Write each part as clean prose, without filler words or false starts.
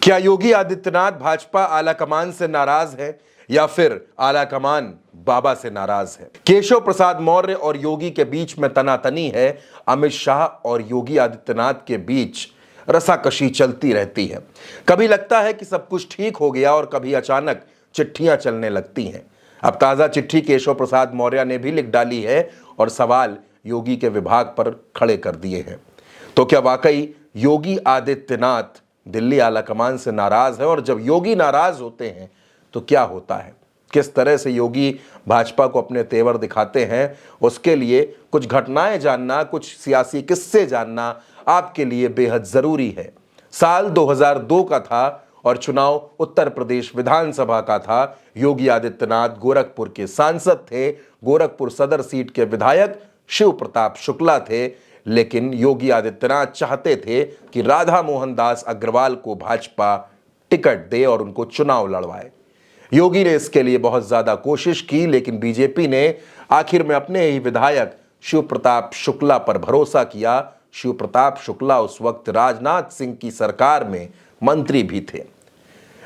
क्या योगी आदित्यनाथ भाजपा आलाकमान से नाराज है या फिर आलाकमान बाबा से नाराज है? केशव प्रसाद मौर्य और योगी के बीच में तनातनी है। अमित शाह और योगी आदित्यनाथ के बीच रसाकशी चलती रहती है। कभी लगता है कि सब कुछ ठीक हो गया और कभी अचानक चिट्ठियां चलने लगती हैं। अब ताजा चिट्ठी केशव प्रसाद मौर्य ने भी लिख डाली है और सवाल योगी के विभाग पर खड़े कर दिए हैं। तो क्या वाकई योगी आदित्यनाथ दिल्ली आलाकमान से नाराज है? और जब योगी नाराज होते हैं तो क्या होता है? किस तरह से योगी भाजपा को अपने तेवर दिखाते हैं, उसके लिए कुछ घटनाएं जानना, कुछ सियासी किस्से जानना आपके लिए बेहद जरूरी है। साल 2002 का था और चुनाव उत्तर प्रदेश विधानसभा का था। योगी आदित्यनाथ गोरखपुर के सांसद थे। गोरखपुर सदर सीट के विधायक शिव प्रताप शुक्ला थे, लेकिन योगी आदित्यनाथ चाहते थे कि राधा मोहन दास अग्रवाल को भाजपा टिकट दे और उनको चुनाव लड़वाए। योगी ने इसके लिए बहुत ज्यादा कोशिश की, लेकिन बीजेपी ने आखिर में अपने ही विधायक शिव प्रताप शुक्ला पर भरोसा किया। शिव प्रताप शुक्ला उस वक्त राजनाथ सिंह की सरकार में मंत्री भी थे।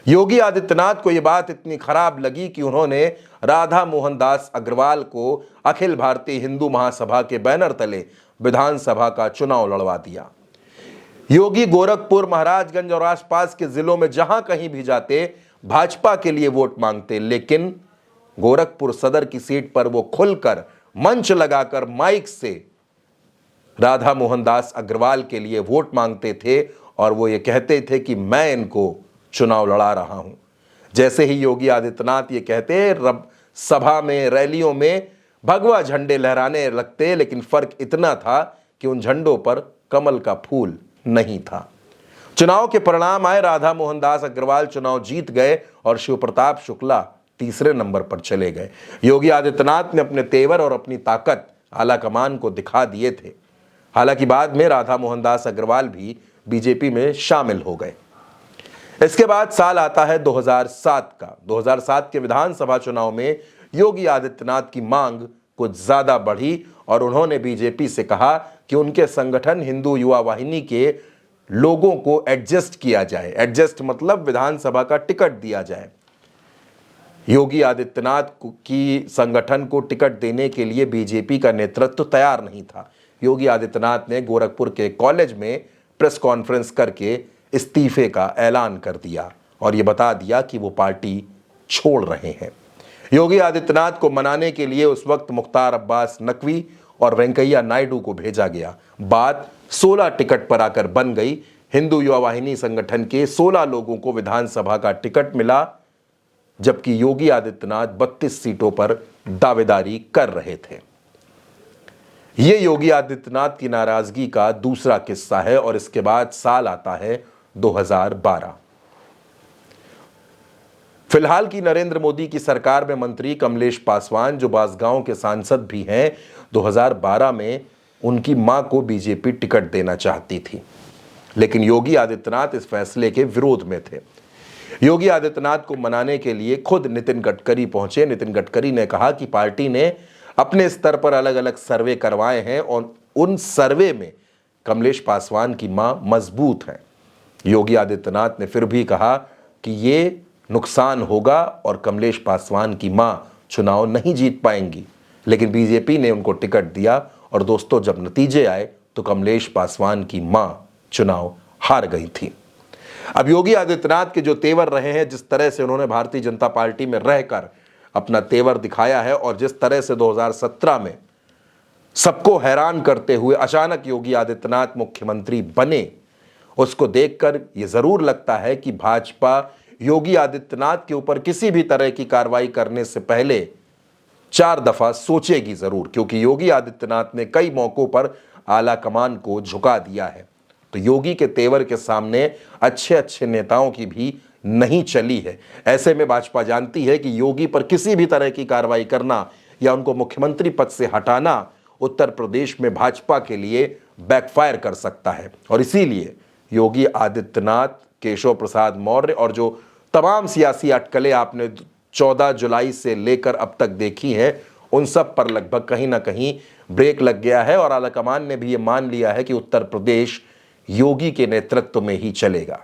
योगी आदित्यनाथ को यह बात इतनी खराब लगी कि उन्होंने राधा मोहन दास अग्रवाल को अखिल भारतीय हिंदू महासभा के बैनर तले विधानसभा का चुनाव लड़वा दिया। योगी गोरखपुर, महाराजगंज और आसपास के जिलों में जहां कहीं भी जाते भाजपा के लिए वोट मांगते, लेकिन गोरखपुर सदर की सीट पर वो खुलकर मंच लगाकर माइक से राधा मोहन दास अग्रवाल के लिए वोट मांगते थे और वो ये कहते थे कि मैं इनको चुनाव लड़ा रहा हूं। जैसे ही योगी आदित्यनाथ ये कहते, सभा में, रैलियों में भगवा झंडे लहराने लगते, लेकिन फर्क इतना था कि उन झंडों पर कमल का फूल नहीं था। चुनाव के परिणाम आए, राधा मोहन दास अग्रवाल चुनाव जीत गए और शिव प्रताप शुक्ला तीसरे नंबर पर चले गए। योगी आदित्यनाथ ने अपने तेवर और अपनी ताकत आलाकमान को दिखा दिए थे। हालांकि बाद में राधा मोहन दास अग्रवाल भी बीजेपी में शामिल हो गए। इसके बाद साल आता है 2007 का। 2007 के विधानसभा चुनाव में योगी आदित्यनाथ की मांग कुछ ज्यादा बढ़ी और उन्होंने बीजेपी से कहा कि उनके संगठन हिंदू युवा वाहिनी के लोगों को एडजस्ट किया जाए। एडजस्ट मतलब विधानसभा का टिकट दिया जाए। योगी आदित्यनाथ की संगठन को टिकट देने के लिए बीजेपी का नेतृत्व तैयार नहीं था। योगी आदित्यनाथ ने गोरखपुर के कॉलेज में प्रेस कॉन्फ्रेंस करके इस्तीफे का ऐलान कर दिया और यह बता दिया कि वो पार्टी छोड़ रहे हैं। योगी आदित्यनाथ को मनाने के लिए उस वक्त मुख्तार अब्बास नकवी और वेंकैया नायडू को भेजा गया। बात 16 टिकट पर आकर बन गई। हिंदू युवा वाहिनी संगठन के 16 लोगों को विधानसभा का टिकट मिला, जबकि योगी आदित्यनाथ 32 सीटों पर दावेदारी कर रहे थे। यह योगी आदित्यनाथ की नाराजगी का दूसरा किस्सा है और इसके बाद साल आता है 2012। फिलहाल की नरेंद्र मोदी की सरकार में मंत्री कमलेश पासवान, जो बांसगांव के सांसद भी हैं, 2012 में उनकी मां को बीजेपी टिकट देना चाहती थी, लेकिन योगी आदित्यनाथ इस फैसले के विरोध में थे। योगी आदित्यनाथ को मनाने के लिए खुद नितिन गडकरी पहुंचे। नितिन गडकरी ने कहा कि पार्टी ने अपने स्तर पर अलग अलग सर्वे करवाए हैं और उन सर्वे में कमलेश पासवान की मां मजबूत है। योगी आदित्यनाथ ने फिर भी कहा कि ये नुकसान होगा और कमलेश पासवान की मां चुनाव नहीं जीत पाएंगी, लेकिन बीजेपी ने उनको टिकट दिया और दोस्तों, जब नतीजे आए तो कमलेश पासवान की मां चुनाव हार गई थी। अब योगी आदित्यनाथ के जो तेवर रहे हैं, जिस तरह से उन्होंने भारतीय जनता पार्टी में रहकर अपना तेवर दिखाया है और जिस तरह से 2017 में सबको हैरान करते हुए अचानक योगी आदित्यनाथ मुख्यमंत्री बने, उसको देखकर यह जरूर लगता है कि भाजपा योगी आदित्यनाथ के ऊपर किसी भी तरह की कार्रवाई करने से पहले 4 दफा सोचेगी जरूर, क्योंकि योगी आदित्यनाथ ने कई मौकों पर आलाकमान को झुका दिया है। तो योगी के तेवर के सामने अच्छे अच्छे नेताओं की भी नहीं चली है। ऐसे में भाजपा जानती है कि योगी पर किसी भी तरह की कार्रवाई करना या उनको मुख्यमंत्री पद से हटाना उत्तर प्रदेश में भाजपा के लिए बैकफायर कर सकता है और इसीलिए योगी आदित्यनाथ, केशव प्रसाद मौर्य और जो तमाम सियासी अटकलें आपने 14 जुलाई से लेकर अब तक देखी हैं, उन सब पर लगभग कहीं ना कहीं ब्रेक लग गया है और आलाकमान ने भी ये मान लिया है कि उत्तर प्रदेश योगी के नेतृत्व में ही चलेगा।